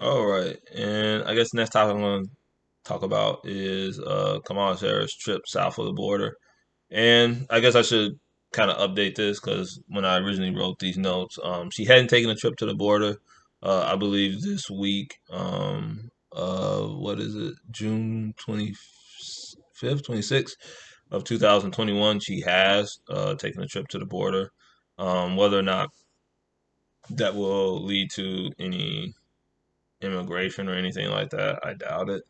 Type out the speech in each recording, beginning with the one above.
All right, and I guess the next topic I'm going to talk about is Kamala Harris' trip south of the border. And I guess I should kind of update this because when I originally wrote these notes, she hadn't taken a trip to the border. I believe this week, what is it, June 25th, 26th of 2021, she has taken a trip to the border. Whether or not that will lead to any immigration or anything like that, I doubt it.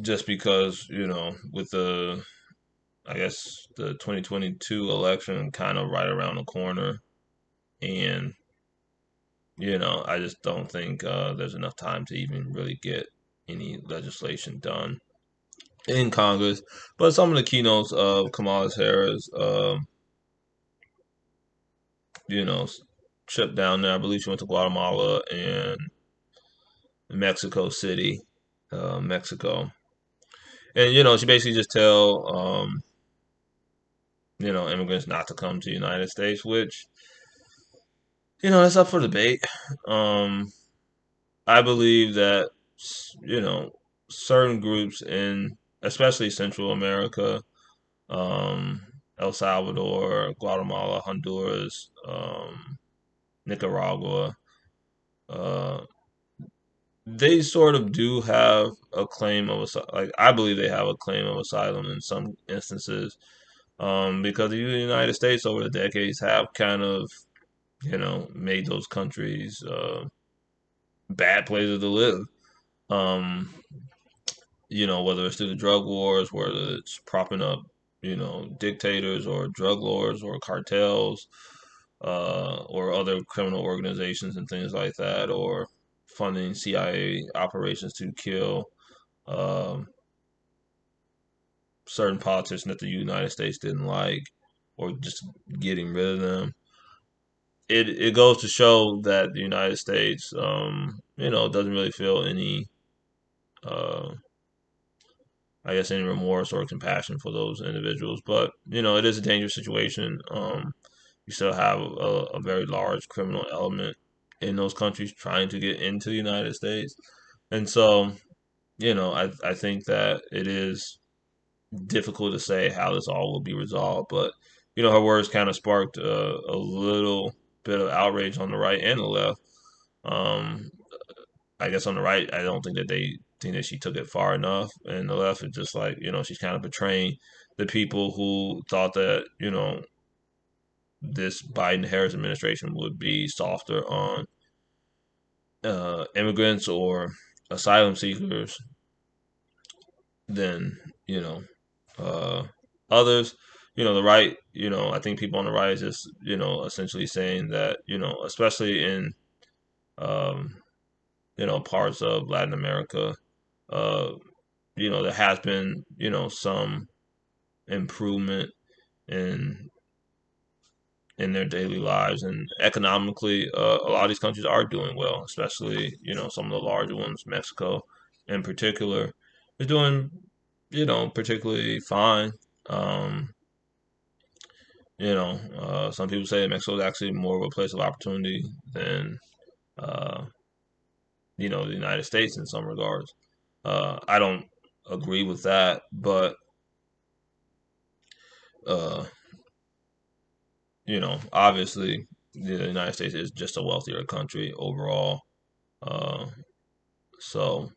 Just because, with I guess the 2022 election kind of right around the corner, and I just don't think there's enough time to even really get any legislation done in Congress. But some of the keynotes of Kamala Harris, you know, trip down there. I believe she went to Guatemala and Mexico City, Mexico, and she basically just tell immigrants not to come to the United States, which that's up for debate. Um, I believe that you know certain groups in especially Central America, um, El Salvador, Guatemala, Honduras, Nicaragua, uh, they sort of do have a claim of like I believe they have a claim of asylum in some instances, because the United States over the decades have kind of made those countries bad places to live. Um, whether it's through the drug wars, whether it's propping up, dictators or drug lords or cartels, or other criminal organizations and things like that, or funding CIA operations to kill um, certain politicians that the United States didn't like, or just getting rid of them. It goes to show that the United States, doesn't really feel any uh, I guess any remorse or compassion for those individuals. But it is a dangerous situation. You still have a very large criminal element in those countries trying to get into the United States, and so I think that it is difficult to say how this all will be resolved. But her words kind of sparked a little bit of outrage on the right and the left. Um, I guess on the right, I don't think that they think that she took it far enough, and the left is just like she's kind of betraying the people who thought that this Biden Harris administration would be softer on immigrants or asylum seekers than uh, others. The right. I think people on the right is just essentially saying that especially in um, parts of Latin America. Uh, there has been, some improvement in their daily lives and economically. A lot of these countries are doing well, especially some of the larger ones. Mexico, in particular, is doing particularly fine. Um, some people say Mexico is actually more of a place of opportunity than uh, the United States in some regards. I don't agree with that, but uh, obviously the United States is just a wealthier country overall. Uh, so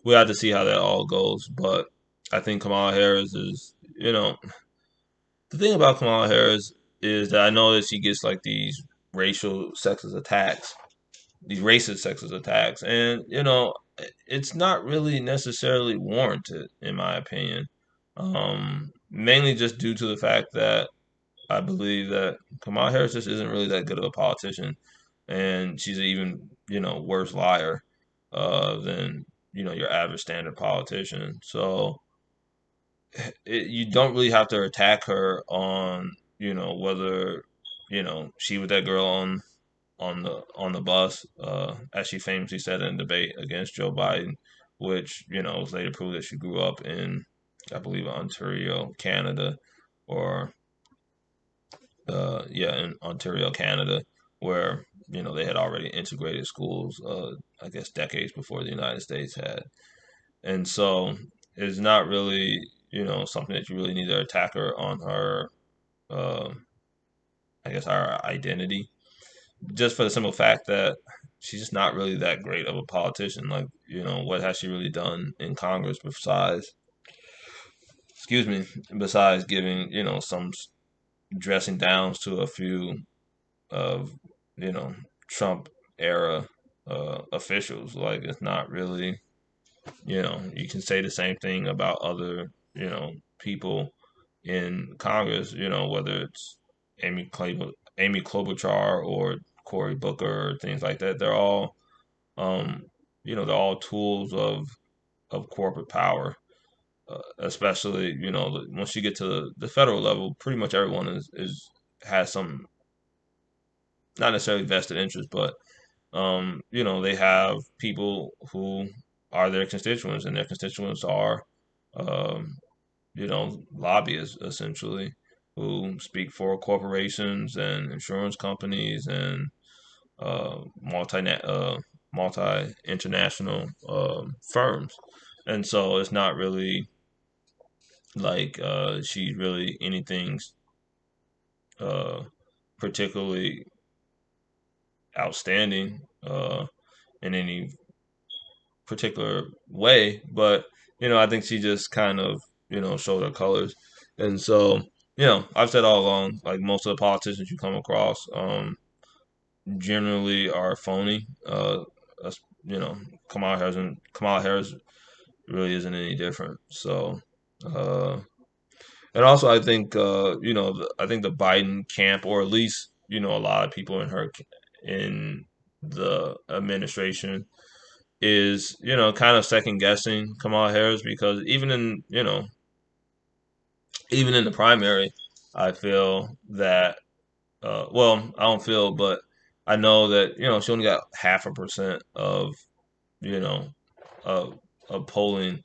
we have to see how that all goes. But I think Kamala Harris is, the thing about Kamala Harris is that I know that she gets like these racial sexist attacks, these racist sexist attacks, and it's not really necessarily warranted in my opinion. Mainly just due to the fact that I believe that Kamala Harris just isn't really that good of a politician, and she's an even worse liar than your average standard politician. So you don't really have to attack her on whether she was that girl on the bus, as she famously said in a debate against Joe Biden, which was later proved that she grew up in, I believe, Ontario, Canada, or yeah, in Ontario, Canada, where they had already integrated schools, I guess, decades before the United States had. And so it's not really, something that you really need to attack her on her, uh, I guess, our identity, just for the simple fact that she's just not really that great of a politician. Like, what has she really done in Congress besides, excuse me, besides giving, some dressing downs to a few of, you know, Trump era officials? Like, it's not really, you can say the same thing about other, people in Congress, whether it's Amy Klobuchar or Cory Booker or things like that. They're all, um, they're all tools of corporate power. Especially, once you get to the federal level, pretty much everyone is has some, not necessarily vested interest, but they have people who are their constituents, and their constituents are, um, lobbyists essentially, who speak for corporations and insurance companies and multi international firms. And so it's not really like she's really anything uh, particularly outstanding in any particular way, but I think she just kind of showed her colors. And so I've said all along, like, most of the politicians you come across generally are phony. You know, Kamala Harris really isn't any different. So, uh, and also I think I think the Biden camp, or at least a lot of people in the administration, is kind of second guessing Kamala Harris, because even in the primary, I feel that well, I don't feel, but I know that she only got 0.5% you know of polling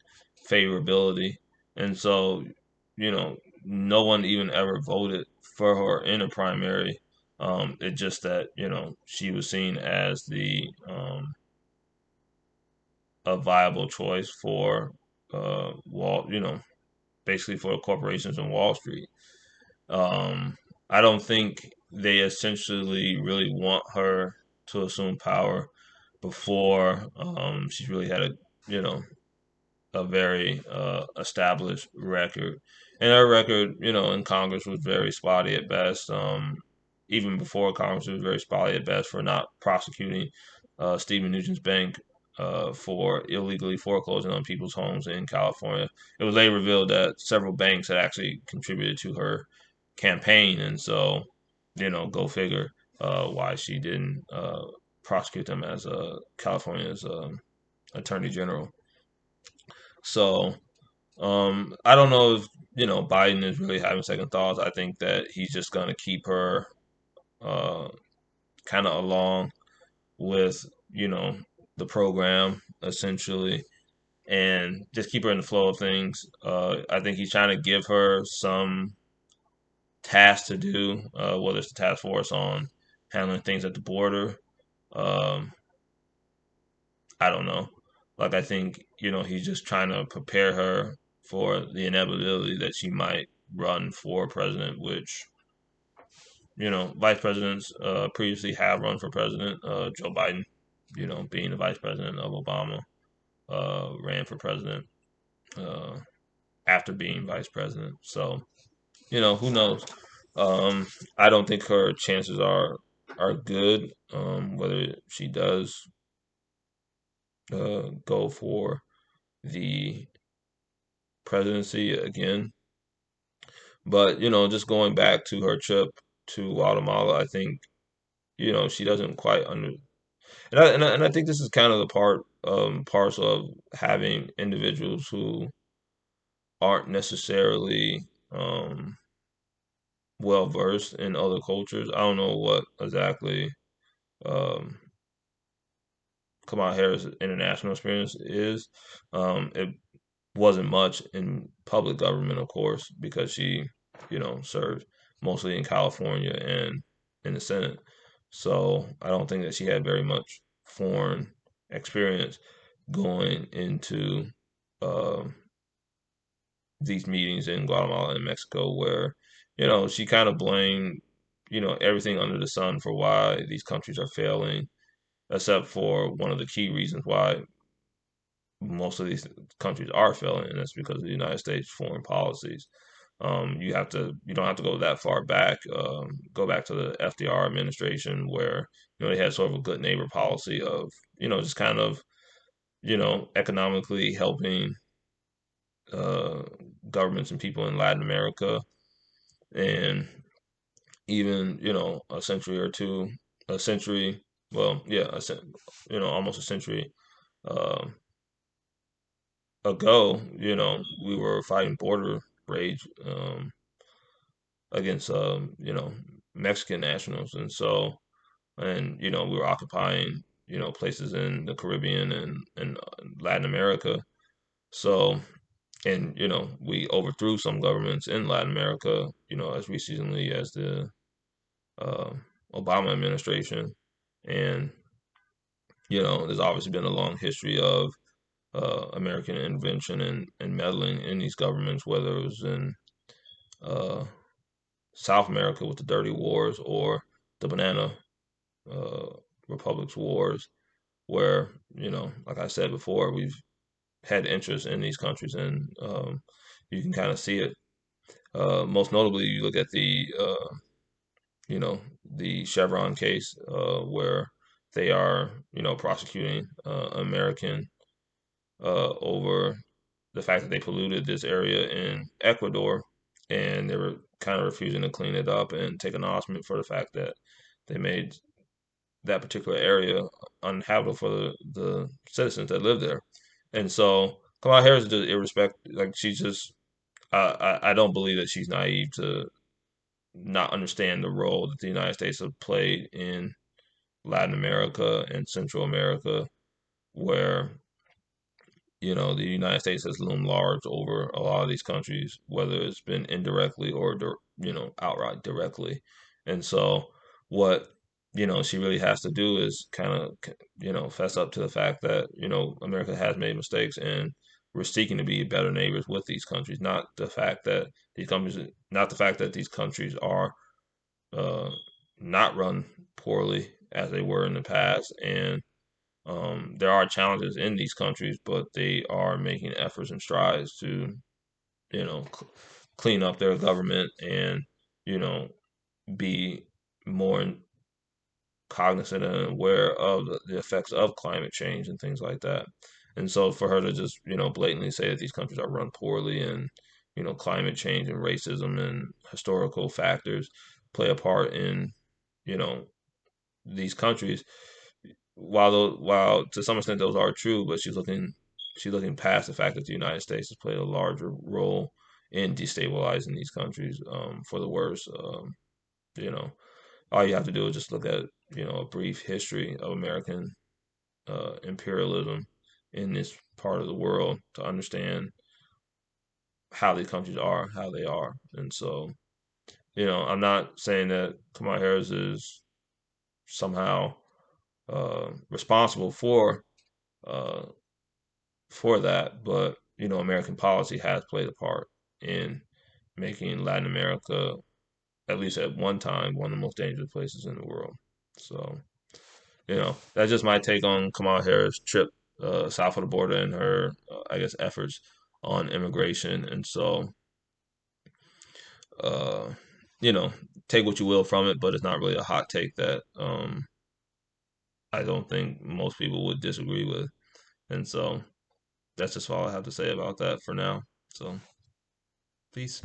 favorability, and so no one even ever voted for her in a primary. It's just that she was seen as the a viable choice for basically for corporations in Wall Street. Um, I don't think they essentially really want her to assume power before she's really had you know a very established record. And her record, in Congress was very spotty at best. Even before Congress, it was very spotty at best for not prosecuting Stephen Nugent's bank for illegally foreclosing on people's homes in California. It was later revealed that several banks had actually contributed to her campaign, and so, go figure why she didn't prosecute them as California's attorney general. So, I don't know if Biden is really having second thoughts. I think that he's just going to keep her uh, kind of along with the program essentially, and just keep her in the flow of things. I think he's trying to give her some tasks to do, whether it's the task force on handling things at the border. Um, I don't know. Like, I think he's just trying to prepare her for the inevitability that she might run for president, which vice presidents previously have run for president. Joe Biden, being the vice president of Obama, ran for president uh, after being vice president. So who knows? Um, I don't think her chances are good. Whether she does go for the presidency again. But just going back to her trip to Guatemala, I think she doesn't quite and I think this is kind of the parcel of having individuals who aren't necessarily well versed in other cultures. I don't know what exactly um, Kamala Harris' international experience is. It wasn't much in public government, of course, because she served mostly in California and in the Senate. So I don't think that she had very much foreign experience going into uh, these meetings in Guatemala and Mexico, where she kind of blamed everything under the sun for why these countries are failing, except for one of the key reasons why most of these countries are failing, and that's because of the United States foreign policies. You don't have to go that far back. Go back to the FDR administration, where they had sort of a good neighbor policy of just kind of economically helping uh, governments and people in Latin America, and even a century or two, a century, well, yeah, almost a century uh, ago, we were fighting border rage against Mexican nationals, and we were occupying places in the Caribbean and Latin America. So, and we overthrew some governments in Latin America, as recently as the uh, Obama administration, and there's obviously been a long history of American intervention and meddling in these governments, whether it was in uh, South America with the Dirty Wars or the Banana uh, Republics Wars, where like I said before, we've had interest in these countries, and you can kind of see it. Most notably, you look at you know, the Chevron case, where they are, prosecuting American over the fact that they polluted this area in Ecuador, and they were kind of refusing to clean it up and take acknowledgement for the fact that they made that particular area uninhabitable for the citizens that live there. And so Kamala Harris is just irrespective. Like she's just, I don't believe that she's naive to not understand the role that the United States have played in Latin America and Central America, where the United States has loomed large over a lot of these countries, whether it's been indirectly or outright directly. And so, what she really has to do is kind of fess up to the fact that America has made mistakes, and we're seeking to be better neighbors with these countries, not the fact that these countries are uh, not run poorly as they were in the past, and there are challenges in these countries, but they are making efforts and strides to, you know, c- clean up their government and, you know, be more cognizant and aware of the effects of climate change and things like that. And so for her to just, blatantly say that these countries are run poorly and, climate change and racism and historical factors play a part in, you know, these countries, while to some extent those are true, but she's looking past the fact that the United States has played a larger role in destabilizing these countries for the worse. You know, all you have to do is just look at a brief history of American imperialism in this part of the world to understand how these countries are, how they are, and so I'm not saying that Kamala Harris is somehow responsible uh, for that, but American policy has played a part in making Latin America, at least at one time, one of the most dangerous places in the world. So, that's just my take on Kamala Harris' trip south of the border and her, I guess, efforts on immigration. And so, uh, you know, take what you will from it, but it's not really a hot take that I don't think most people would disagree with. And so, that's just all I have to say about that for now. So, peace.